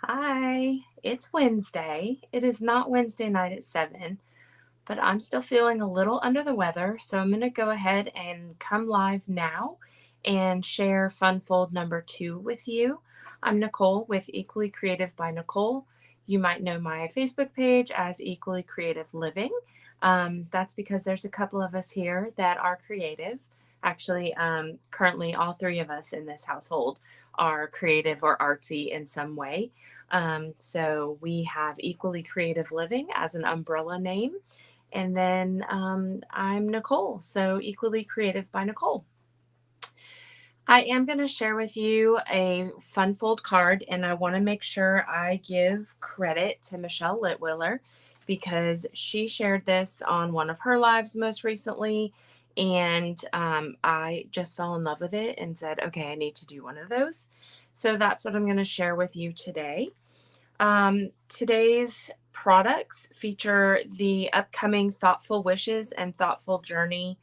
Hi, it's Wednesday. It is not Wednesday night at 7, but I'm still feeling a little under the weather, so I'm going to go ahead and come live now and share Fun Fold number 2 with you. I'm Nicole with Equally Creative by Nicole. You might know my Facebook page as Equally Creative Living. That's because there's a couple of us here that are creative. Actually, currently, all three of us in this household are creative or artsy in some way. So we have Equally Creative Living as an umbrella name. And then I'm Nicole, so Equally Creative by Nicole. I am going to share with you a Fun Fold card, and I want to make sure I give credit to Michelle Litwiller because she shared this on one of her lives most recently, and I just fell in love with it and said, okay, I need to do one of those. So that's what I'm going to share with you today. Today's products feature the upcoming Thoughtful Wishes and Thoughtful Journey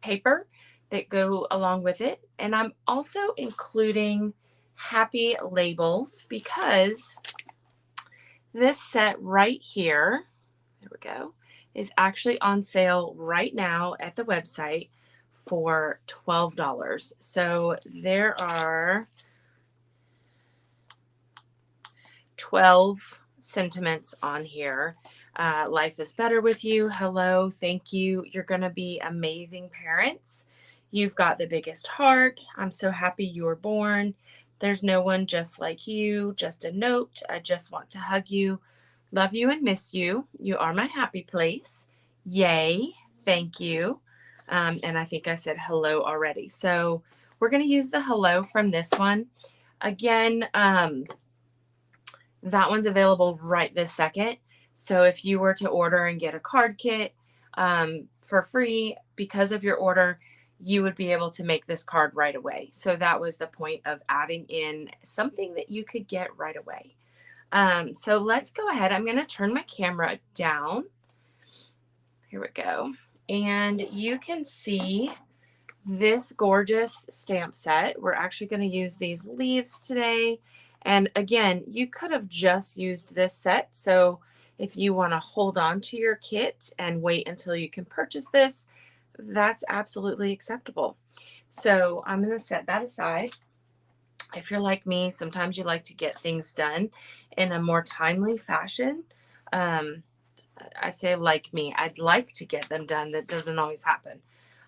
paper that go along with it. And I'm also including happy labels because this set right here, there we go, is actually on sale right now at the website for $12. So there are 12 sentiments on here. Life is better with you. Hello, thank you. You're going to be amazing parents. You've got the biggest heart. I'm so happy you were born. There's no one just like you. Just a note. I just want to hug you. Love you and miss you. You are my happy place. Yay. Thank you. And I think I said hello already. So we're going to use the hello from this one. Again, that one's available right this second. So if you were to order and get a card kit for free because of your order, you would be able to make this card right away. So that was the point of adding in something that you could get right away. So let's go ahead. I'm going to turn my camera down. Here we go. And you can see this gorgeous stamp set. We're actually going to use these leaves today. And again, you could have just used this set. So if you want to hold on to your kit and wait until you can purchase this, that's absolutely acceptable. So I'm going to set that aside. If you're like me, sometimes you like to get things done in a more timely fashion. I say like me, I'd like to get them done. That doesn't always happen.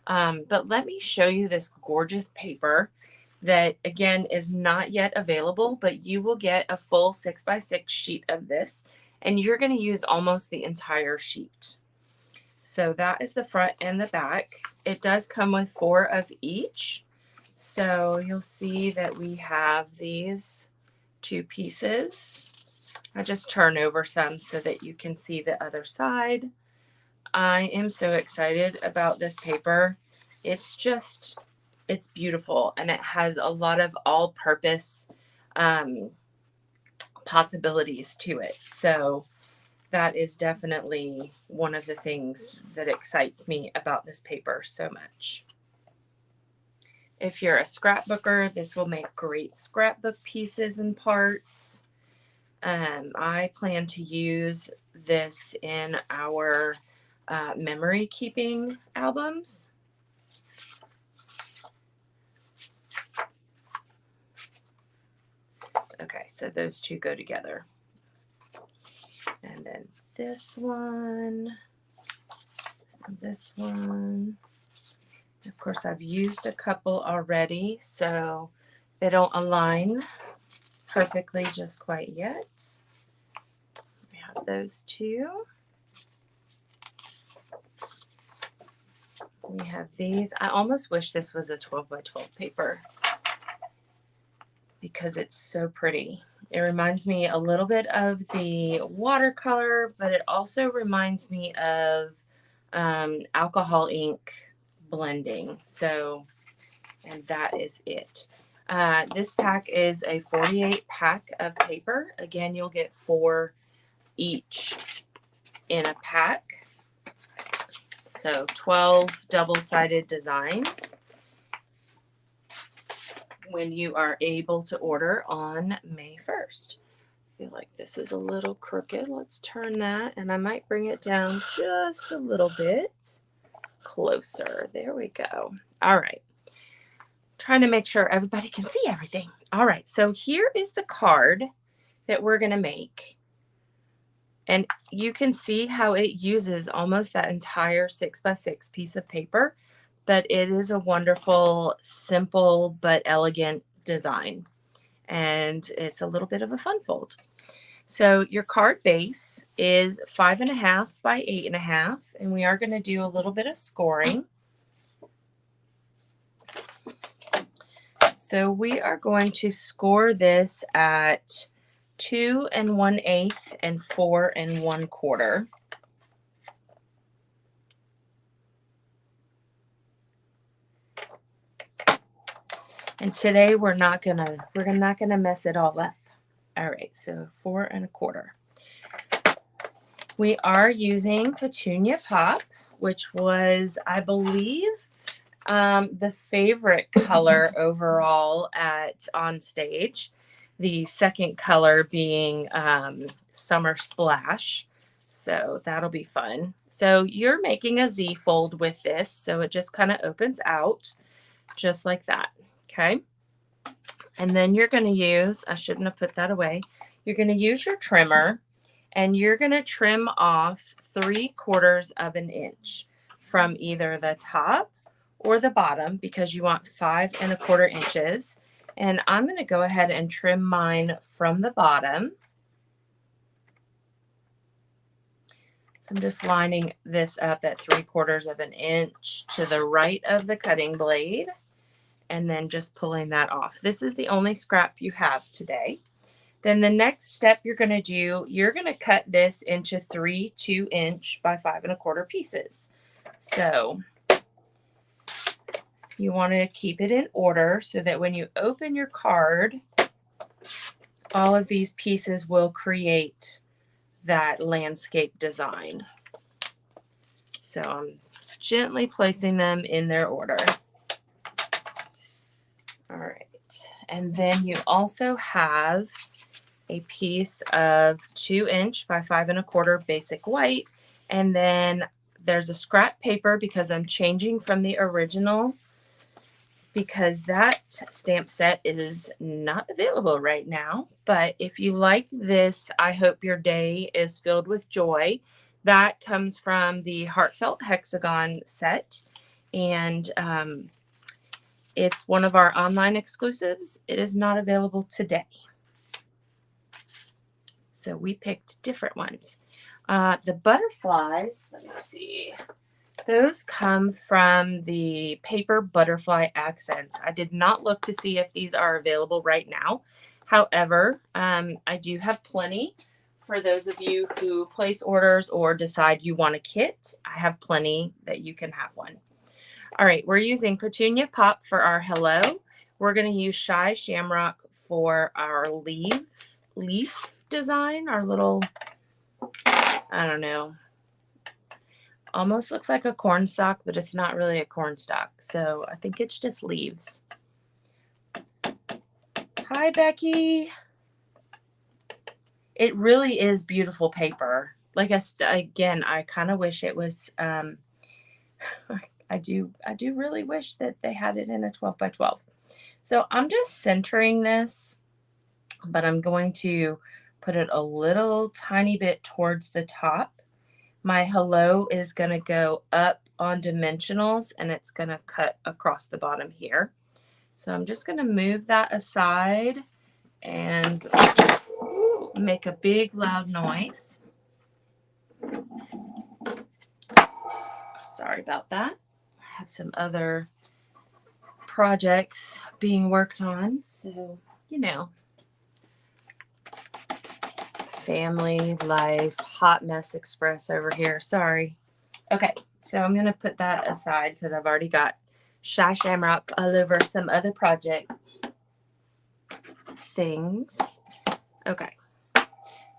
But let me show you this gorgeous paper that again is not yet available, but you will get a full 6x6 sheet of this and you're going to use almost the entire sheet. So that is the front and the back. It does come with 4 of each. So you'll see that we have these 2 pieces. I just turn over some so that you can see the other side. I am so excited about this paper. It's beautiful, and it has a lot of all-purpose possibilities to it. So that is definitely one of the things that excites me about this paper so much. If you're a scrapbooker, this will make great scrapbook pieces and parts. I plan to use this in our memory keeping albums. Okay, so those two go together. And then this one, and this one. Of course, I've used a couple already, so they don't align perfectly just quite yet. We have those two. We have these. I almost wish this was a 12x12 paper because it's so pretty. It reminds me a little bit of the watercolor, but it also reminds me of alcohol ink blending. So, and that is it. This pack is a 48 pack of paper. Again, you'll get 4 each in a pack. So 12 double-sided designs. when you are able to order on May 1st. I feel like this is a little crooked. Let's turn that, and I might bring it down just a little bit closer. There we go. All right. Trying to make sure everybody can see everything. All right, so here is the card that we're going to make. And you can see how it uses almost that entire 6x6 piece of paper, but it is a wonderful, simple, but elegant design. And it's a little bit of a fun fold. So your card base is 5.5 by 8.5, and we are going to do a little bit of scoring. So we are going to score this at 2 1/8 and 4 1/4. And today we're not gonna mess it all up. All right, so 4 1/4. We are using Petunia Pop, which was, I believe, the favorite color overall on stage. The second color being Summer Splash. So that'll be fun. So you're making a Z fold with this. So it just kind of opens out just like that. Okay. And then you're going to use, I shouldn't have put that away. You're going to use your trimmer, and you're going to trim off 3/4 of an inch from either the top or the bottom, because you want 5 1/4 inches. And I'm going to go ahead and trim mine from the bottom. So I'm just lining this up at 3/4 of an inch to the right of the cutting blade, and then just pulling that off. This is the only scrap you have today. Then the next step you're going to do, you're going to cut this into 3 2-inch by 5 1/4 pieces. So you want to keep it in order so that when you open your card, all of these pieces will create that landscape design. So I'm gently placing them in their order. All right. And then you also have a piece of 2-inch by 5 1/4 basic white. And then there's a scrap paper because I'm changing from the original, because that stamp set is not available right now. But if you like this, I hope your day is filled with joy. That comes from the Heartfelt Hexagon set. And it's one of our online exclusives. It is not available today. So we picked different ones. The butterflies, let me see. Those come from the paper butterfly accents. I did not look to see if these are available right now. However, I do have plenty for those of you who place orders or decide you want a kit. I have plenty that you can have one. All right, we're using Petunia Pop for our hello. We're going to use Shy Shamrock for our leaf design, our little, I don't know, almost looks like a corn stalk, but it's not really a corn stalk. So I think it's just leaves. Hi, Becky. It really is beautiful paper. Like again, I kind of wish it was, I do really wish that they had it in a 12 by 12. So I'm just centering this, but I'm going to put it a little tiny bit towards the top. My hello is going to go up on dimensionals, and it's going to cut across the bottom here. So I'm just going to move that aside and make a big loud noise. Sorry about that. I have some other projects being worked on, so you know, family life, hot mess express over here. Sorry. Okay, so I'm going to put that aside because I've already got Shy Shamrock all over some other project things. Okay,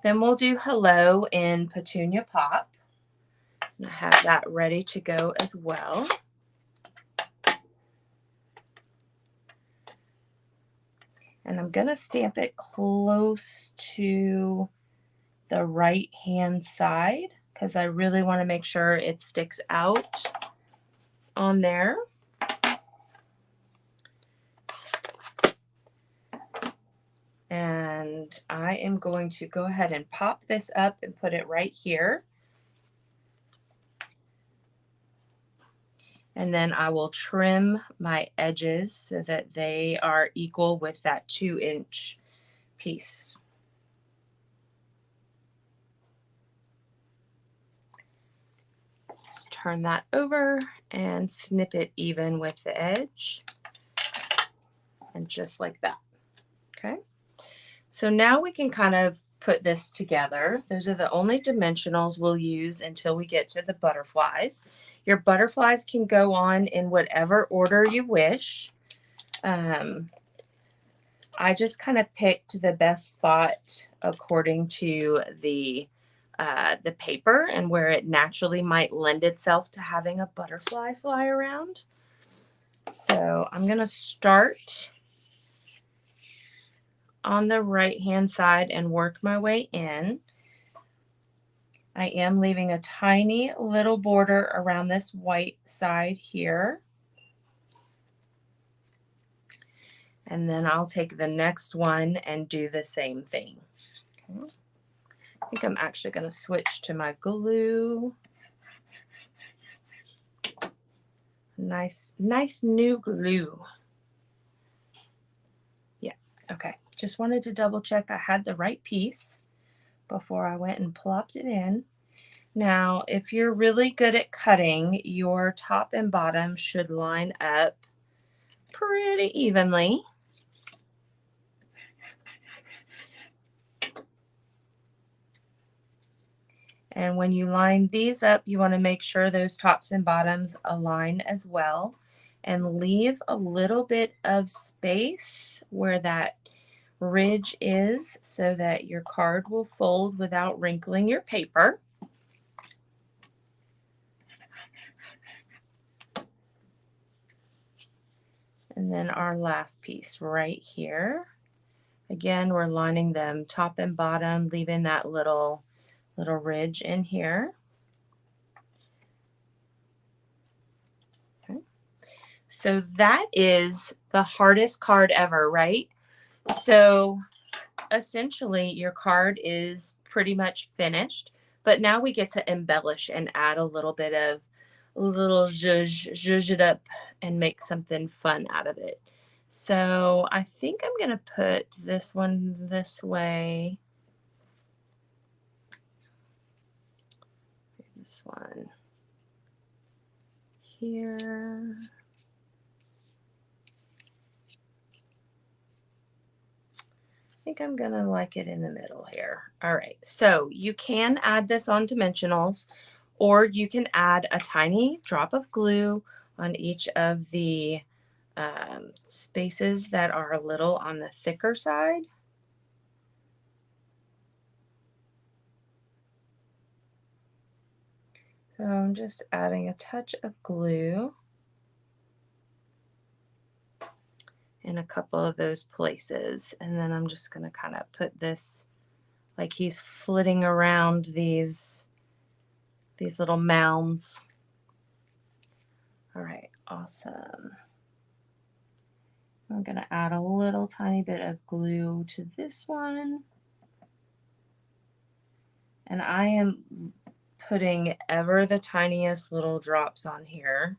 then we'll do hello in Petunia Pop. And I have that ready to go as well. I'm going to stamp it close to the right hand side because I really want to make sure it sticks out on there. And I am going to go ahead and pop this up and put it right here. And then I will trim my edges so that they are equal with that 2-inch piece. Just turn that over and snip it even with the edge. And just like that. Okay. So now we can kind of put this together. Those are the only dimensionals we'll use until we get to the butterflies. Your butterflies can go on in whatever order you wish. I just kind of picked the best spot according to the paper and where it naturally might lend itself to having a butterfly fly around. So I'm going to start on the right hand side and work my way in. I am leaving a tiny little border around this white side here. And then I'll take the next one and do the same thing. Okay. I think I'm actually going to switch to my glue. Nice new glue. Yeah, okay. Just wanted to double check I had the right piece before I went and plopped it in. Now, if you're really good at cutting, your top and bottom should line up pretty evenly. And when you line these up, you want to make sure those tops and bottoms align as well, and leave a little bit of space where that ridge is so that your card will fold without wrinkling your paper. And then our last piece right here. Again, we're lining them top and bottom, leaving that little ridge in here. Okay. So that is the hardest card ever, right? So essentially your card is pretty much finished, but now we get to embellish and add a little bit of zhuzh it up and make something fun out of it. So I think I'm going to put this one this way. This one here. I think I'm going to like it in the middle here. All right, so you can add this on dimensionals, or you can add a tiny drop of glue on each of the spaces that are a little on the thicker side. So I'm just adding a touch of glue in a couple of those places, and then I'm just going to kind of put this like he's flitting around these little mounds. All right, awesome. I'm going to add a little tiny bit of glue to this one. And I am putting ever the tiniest little drops on here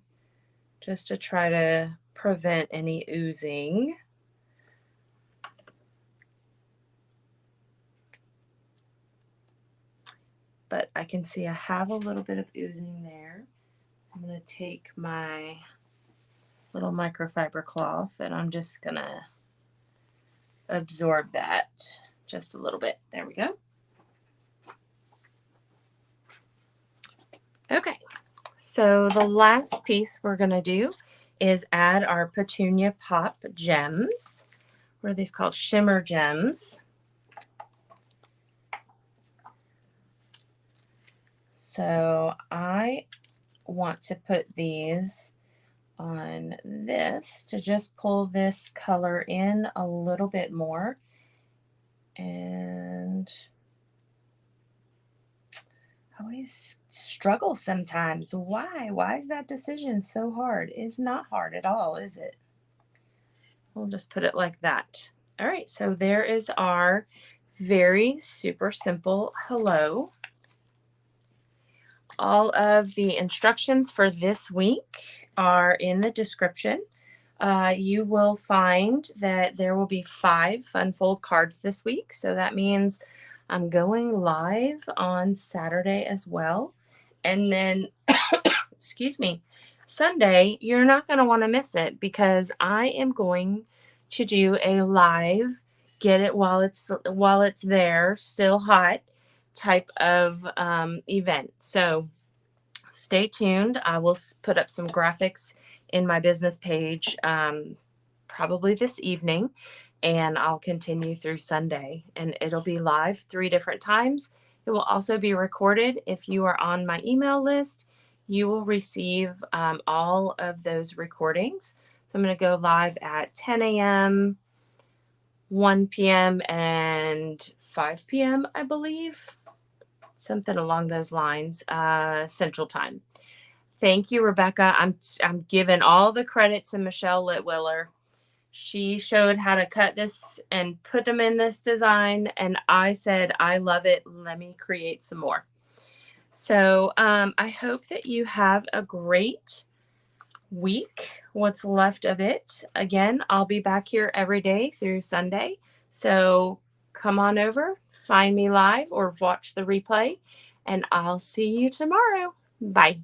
just to try to prevent any oozing. But I can see I have a little bit of oozing there. So I'm going to take my little microfiber cloth and I'm just going to absorb that just a little bit. There we go. Okay, so the last piece we're going to do is add our Petunia Pop gems. What are these called? Shimmer gems. So I want to put these on this to just pull this color in a little bit more. And I always struggle sometimes. Why? Why is that decision so hard? It's not hard at all, is it? We'll just put it like that. All right, so there is our very super simple hello. All of the instructions for this week are in the description. You will find that there will be 5 fun fold cards this week. So that means I'm going live on Saturday as well. And then, excuse me, Sunday, you're not going to want to miss it because I am going to do a live get it while it's there, still hot type of event. So stay tuned. I will put up some graphics in my business page probably this evening, and I'll continue through Sunday. And it'll be live 3 different times. It will also be recorded. If you are on my email list, you will receive all of those recordings. So I'm going to go live at 10 a.m., 1 p.m., and 5 p.m., I believe. Something along those lines, Central Time. Thank you, Rebecca. I'm giving all the credit to Michelle Litwiller. She showed how to cut this and put them in this design, and I said, I love it. Let me create some more. So I hope that you have a great week, what's left of it. Again, I'll be back here every day through Sunday. So come on over, find me live or watch the replay, and I'll see you tomorrow. Bye.